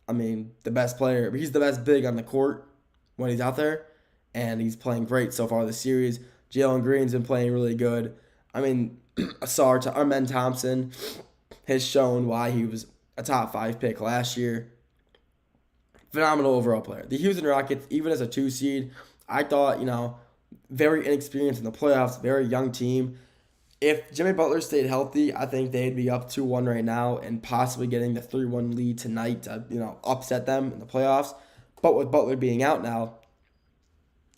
the best player. He's the best big on the court when he's out there, and he's playing great so far this series. Jalen Green's been playing really good. Armen Thompson has shown why he was a top 5 pick last year. Phenomenal overall player. The Houston Rockets, even as a 2 seed, I thought, very inexperienced in the playoffs, very young team. If Jimmy Butler stayed healthy, I think they'd be up 2-1 right now and possibly getting the 3-1 lead tonight to, upset them in the playoffs. But with Butler being out now,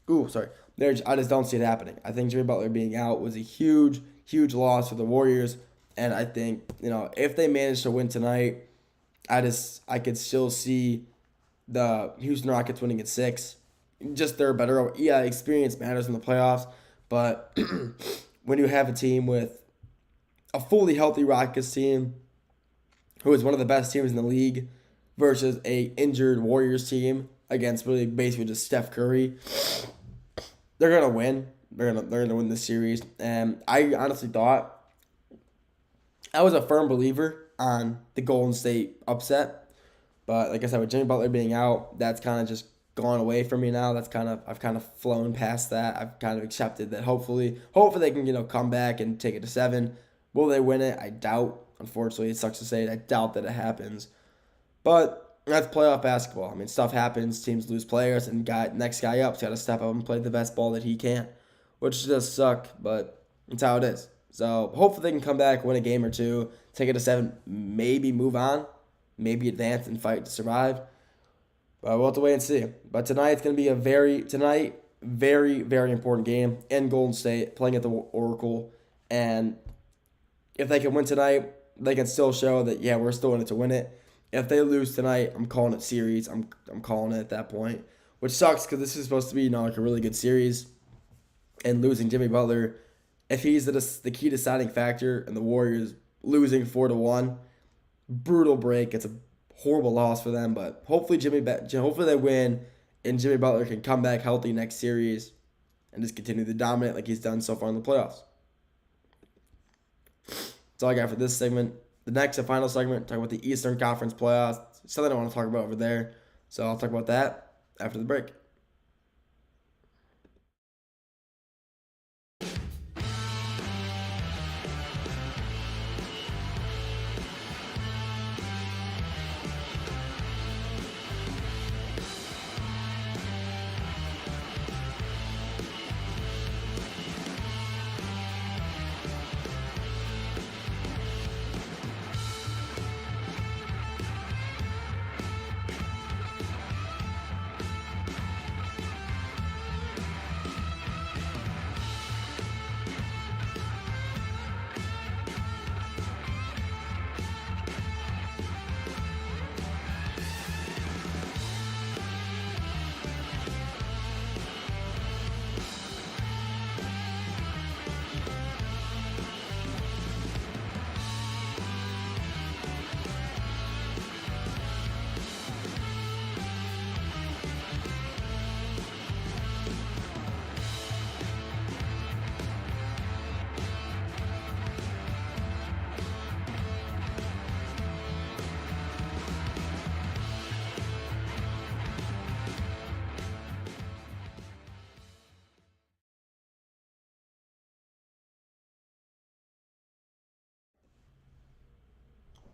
I just don't see it happening. I think Jimmy Butler being out was a huge loss for the Warriors. And I think, if they manage to win tonight, I could still see the Houston Rockets winning at 6. Just they're better. Yeah, experience matters in the playoffs. But when you have a team with a fully healthy Rockets team, who is one of the best teams in the league, versus a injured Warriors team against really basically just Steph Curry, they're gonna win. They're gonna win this series. And I honestly thought, I was a firm believer on the Golden State upset. But like I said, with Jimmy Butler being out, that's kind of just gone away from me now. I've kind of flown past that. I've kind of accepted that hopefully they can, come back and take it to 7. Will they win it? I doubt. Unfortunately, it sucks to say it. I doubt that it happens. But that's playoff basketball. Stuff happens. Teams lose players, and next guy up's got to step up and play the best ball that he can, which does suck, but it's how it is. So hopefully they can come back, win a game or 2, take it to 7, maybe move on. Maybe advance and fight to survive. But we'll have to wait and see. But tonight's going to be a very, very important game in Golden State, playing at the Oracle. And if they can win tonight, they can still show that, yeah, we're still in it to win it. If they lose tonight, I'm calling it series. I'm calling it at that point, which sucks because this is supposed to be, like a really good series. And losing Jimmy Butler, if he's the key deciding factor, and the Warriors losing 4-1, brutal break. It's a horrible loss for them, but hopefully they win, and Jimmy Butler can come back healthy next series and just continue to dominate like he's done so far in the playoffs. That's all I got for this segment. The next and final segment, talk about the Eastern Conference playoffs. Something I want to talk about over there, so I'll talk about that after the break.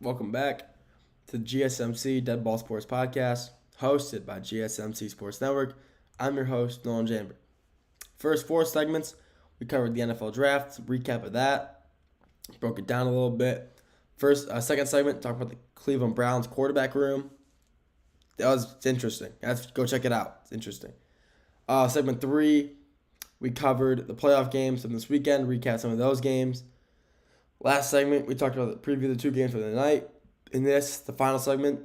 Welcome back to the GSMC Dead Ball Sports Podcast, hosted by GSMC Sports Network. I'm your host, Nolan Jamber. First 4 segments, we covered the NFL draft, some recap of that, broke it down a little bit. Second segment, talk about the Cleveland Browns quarterback room. It's interesting. Go check it out. It's interesting. Segment 3, we covered the playoff games from this weekend, recap some of those games. Last segment, we talked about the preview of the 2 games for the night. In this, the final segment,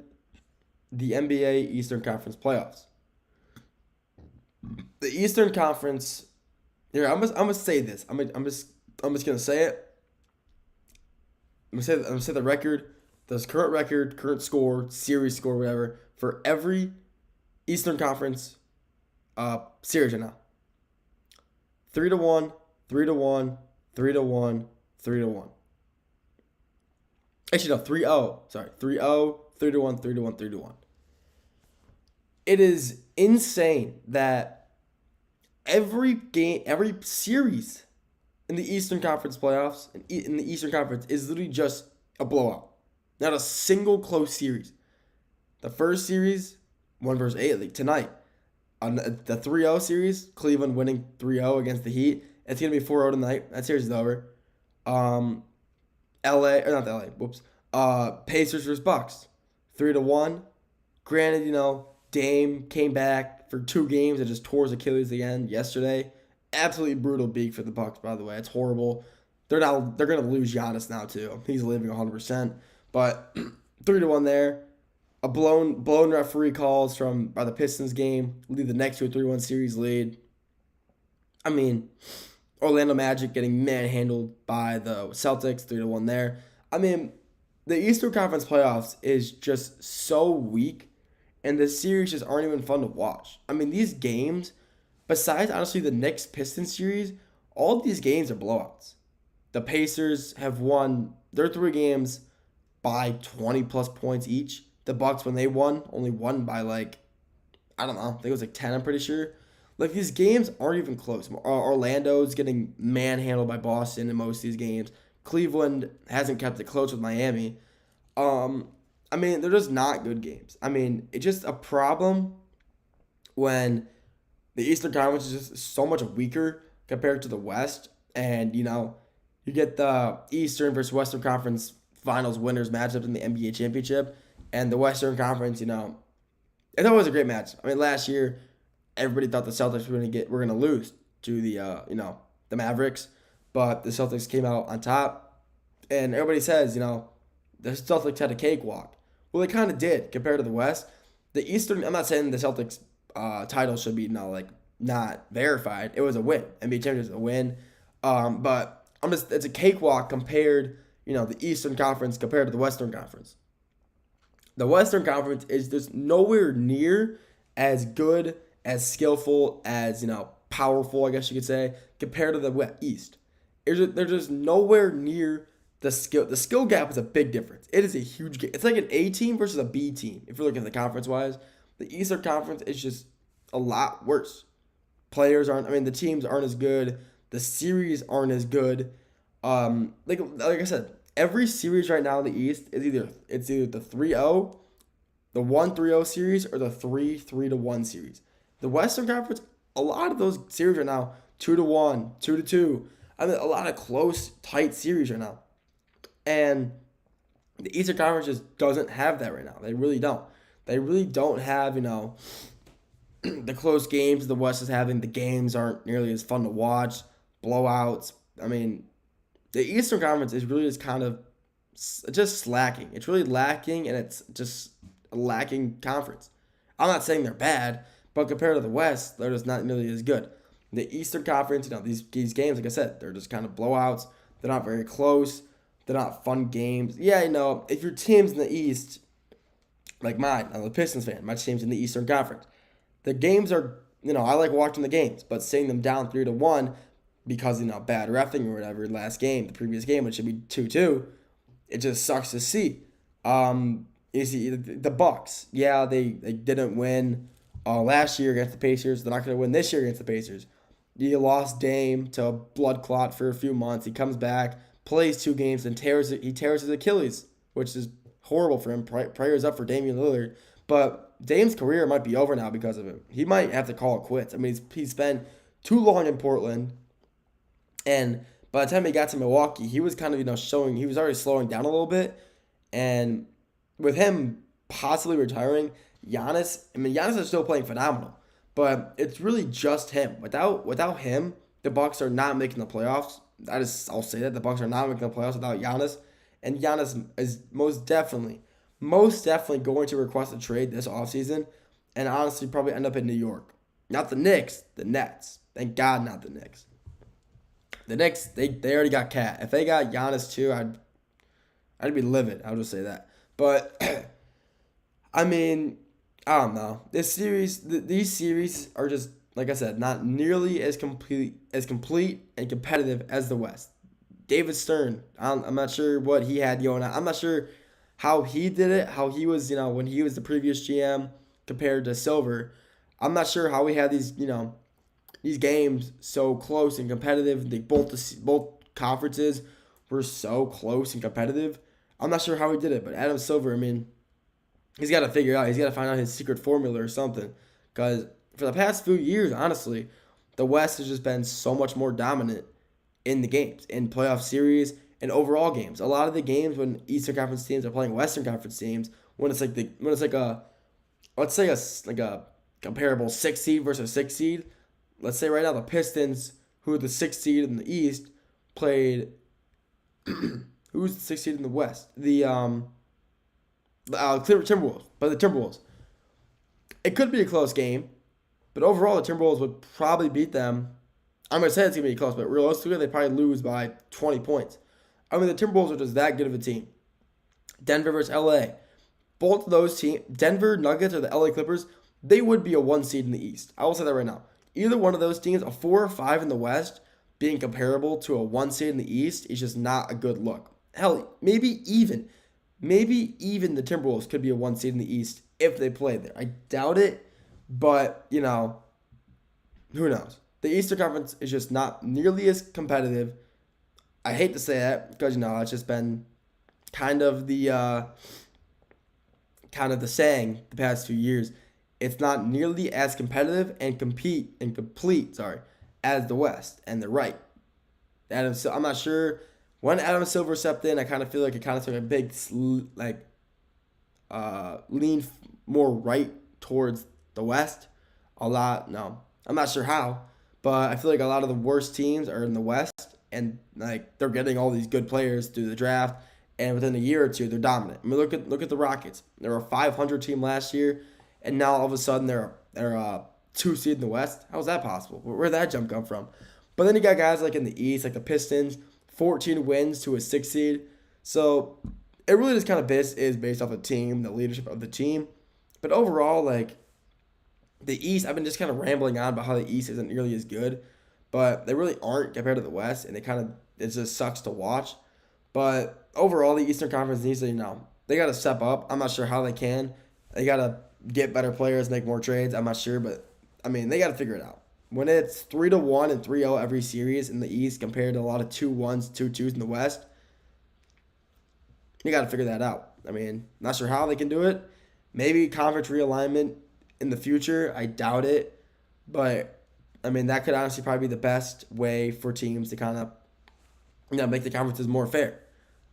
the NBA Eastern Conference playoffs. The Eastern Conference. Here, I'm gonna say this. I'm just gonna say it. I'm gonna say the record, current score, series score, whatever, for every Eastern Conference series right now. 3-1, 3-1, 3-1, 3-1. Actually, no, 3-0. Sorry, 3-0, 3-1, 3-1, 3-1. It is insane that every game, every series in the Eastern Conference playoffs, in the Eastern Conference, is literally just a blowout. Not a single close series. The first series, 1-8, like tonight. On the 3-0 series, Cleveland winning 3-0 against the Heat. It's going to be 4-0 tonight. That series is over. Pacers versus Bucks, 3-1. Granted, Dame came back for 2 games and just tore his Achilles again yesterday. Absolutely brutal beat for the Bucks, by the way. It's horrible. They're gonna lose Giannis now too. He's leaving 100%. But 3-1 there. A blown referee calls by the Pistons game lead the next to a 3-1 series lead. I mean, Orlando Magic getting manhandled by the Celtics, 3-1 there. I mean, the Eastern Conference playoffs is just so weak, and the series just aren't even fun to watch. I mean, these games, besides honestly the Knicks-Pistons series, all of these games are blowouts. The Pacers have won their 3 games by 20-plus points each. The Bucks, when they won, only won by I think it was 10, I'm pretty sure. These games aren't even close. Orlando's getting manhandled by Boston in most of these games. Cleveland hasn't kept it close with Miami. I mean, they're just not good games. I mean, it's just a problem when the Eastern Conference is just so much weaker compared to the West. And, you get the Eastern versus Western Conference Finals winners matchups in the NBA Championship. And the Western Conference, it's always a great match. I mean, last year, everybody thought the Celtics were going to lose to the Mavericks, but the Celtics came out on top. And everybody says, the Celtics had a cakewalk. Well, they kind of did compared to the West. The Eastern, I'm not saying the Celtics title should be not verified. It was a win. NBA championship is a win. But it's a cakewalk compared, the Eastern Conference compared to the Western Conference. The Western Conference is just nowhere near as good, as skillful, as, powerful, I guess you could say, compared to the East. They're just nowhere near the skill. The skill gap is a big difference. It is a huge gap. It's like an A team versus a B team. If you're looking at the conference-wise, the Eastern Conference is just a lot worse. The teams aren't as good. The series aren't as good. Like I said, every series right now in the East is either the 3-0, the 1-3-0 series, or the 3-1 series. The Western Conference, a lot of those series right now, 2-1, 2-2. A lot of close, tight series right now. And the Eastern Conference just doesn't have that right now. They really don't. They really don't have, the close games the West is having. The games aren't nearly as fun to watch. Blowouts. The Eastern Conference is really just kind of just slacking. It's really lacking, and it's just a lacking conference. I'm not saying they're bad, but compared to the West, they're just not nearly as good. The Eastern Conference, these games, like I said, they're just kind of blowouts. They're not very close. They're not fun games. Yeah, if your team's in the East, like mine, I'm a Pistons fan. My team's in the Eastern Conference. The games are, I like watching the games, but seeing them down 3-1 because, bad reffing or whatever, the previous game, which should be 2-2, it just sucks to see. You see, the Bucks, yeah, they didn't win last year against the Pacers. They're not going to win this year against the Pacers. You lost Dame to a blood clot for a few months. He comes back, plays 2 games, and tears his Achilles, which is horrible for him. Prayers up for Damian Lillard. But Dame's career might be over now because of it. He might have to call it quits. He's been too long in Portland, and by the time he got to Milwaukee, he was kind of, showing, he was already slowing down a little bit. And with him possibly retiring, Giannis is still playing phenomenal, but it's really just him. Without him, the Bucks are not making the playoffs. I'll say that the Bucks are not making the playoffs without Giannis, and Giannis is most definitely going to request a trade this offseason, and honestly probably end up in New York. Not the Knicks, the Nets. Thank God, not the Knicks. The Knicks, they already got Cat. If they got Giannis too, I'd be livid. I'll just say that. But I don't know. These series are just, like I said, not nearly as complete and competitive as the West. David Stern, I'm not sure what he had going on. I'm not sure how he did it, how he was, when he was the previous GM compared to Silver. I'm not sure how we had these games so close and competitive. Both conferences were so close and competitive. I'm not sure how he did it, but Adam Silver, he's got to figure it out. He's got to find out his secret formula or something. Because for the past few years, honestly, the West has just been so much more dominant in the games, in playoff series, and overall games. A lot of the games when Eastern Conference teams are playing Western Conference teams, when it's like a comparable 6 seed versus 6 seed. Let's say right now the Pistons, who are the 6th seed in the East, played. Who's the 6th seed in the West? The Timberwolves. But the Timberwolves. It could be a close game, but overall the Timberwolves would probably beat them. I'm going to say it's going to be close, but realistically they probably lose by 20 points. The Timberwolves are just that good of a team. Denver versus LA. Both of those teams, Denver Nuggets or the LA Clippers, they would be a 1 seed in the East. I will say that right now. Either one of those teams, a 4 or 5 in the West, being comparable to a 1 seed in the East is just not a good look. Hell, maybe even the Timberwolves could be a 1 seed in the East if they played there. I doubt it, but, who knows? The Eastern Conference is just not nearly as competitive. I hate to say that because, it's just been kind of the saying the past few years. It's not nearly as competitive and complete as the West, and they're right. I'm not sure when Adam Silver stepped in. I kind of feel like it kind of took a big lean more right towards the West. I'm not sure how, but I feel like a lot of the worst teams are in the West, and they're getting all these good players through the draft, and within a year or two, they're dominant. I mean, look at the Rockets. They were a 500 team last year, and now all of a sudden they're a 2 seed in the West. How is that possible? Where'd that jump come from? But then you got guys like in the East, like the Pistons, 14 wins to a 6 seed. So it really just kind of is based off the team, the leadership of the team. But overall, like the East, I've been just kind of rambling on about how the East isn't nearly as good, but they really aren't compared to the West, and it just sucks to watch. But overall, the Eastern Conference needs to, they got to step up. I'm not sure how they can. They got to get better players, make more trades. I'm not sure, but I mean, they got to figure it out. When it's 3-1 and 3-0 every series in the East compared to a lot of 2-1s, 2-2s in the West, you got to figure that out. I mean, not sure how they can do it. Maybe conference realignment in the future. I doubt it. But, I mean, that could honestly probably be the best way for teams to kind of make the conferences more fair.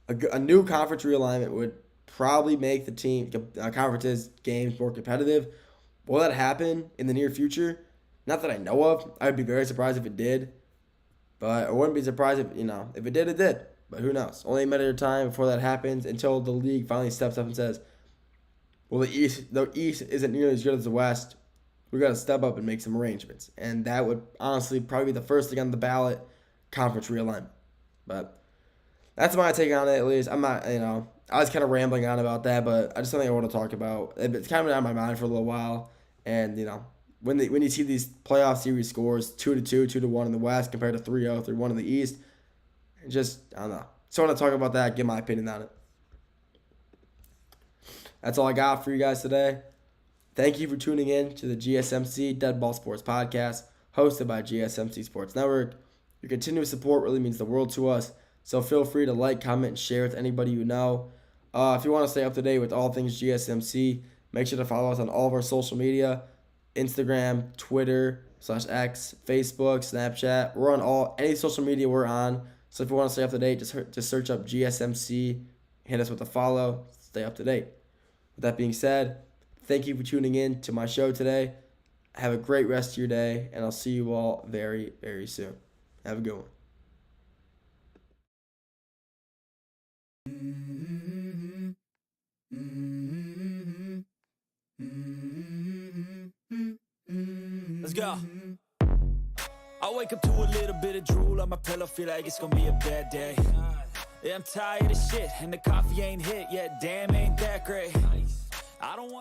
A new conference realignment would probably make the conferences games more competitive. Will that happen in the near future? Not that I know of. I would be very surprised if it did. But I wouldn't be surprised if it did, it did. But who knows? Only a matter of time before that happens until the league finally steps up and says, well, the East isn't nearly as good as the West. We got to step up and make some arrangements. And that would honestly probably be the first thing on the ballot, conference realignment. But that's my take on it, at least. I'm not, I was kind of rambling on about that, but I just something I want to talk about. It's kind of been on my mind for a little while. And, when you see these playoff series scores, 2-2, 2-1 in the West compared to 3-0, 3-1 in the East, I don't know. So I want to talk about that, give my opinion on it. That's all I got for you guys today. Thank you for tuning in to the GSMC Deadball Sports Podcast, hosted by GSMC Sports Network. Your continuous support really means the world to us, so feel free to like, comment, and share with anybody you know. If you want to stay up to date with all things GSMC, make sure to follow us on all of our social media, Instagram, Twitter, /X, Facebook, Snapchat. We're on any social media we're on. So if you want to stay up to date, just search up GSMC, hit us with a follow, stay up to date. With that being said, thank you for tuning in to my show today. Have a great rest of your day, and I'll see you all very, very soon. Have a good one. Let's go. I wake up to a little bit of drool on my pillow, feel like it's gonna be a bad day. Yeah, I'm tired of shit, and the coffee ain't hit yet, damn, ain't that great. I don't want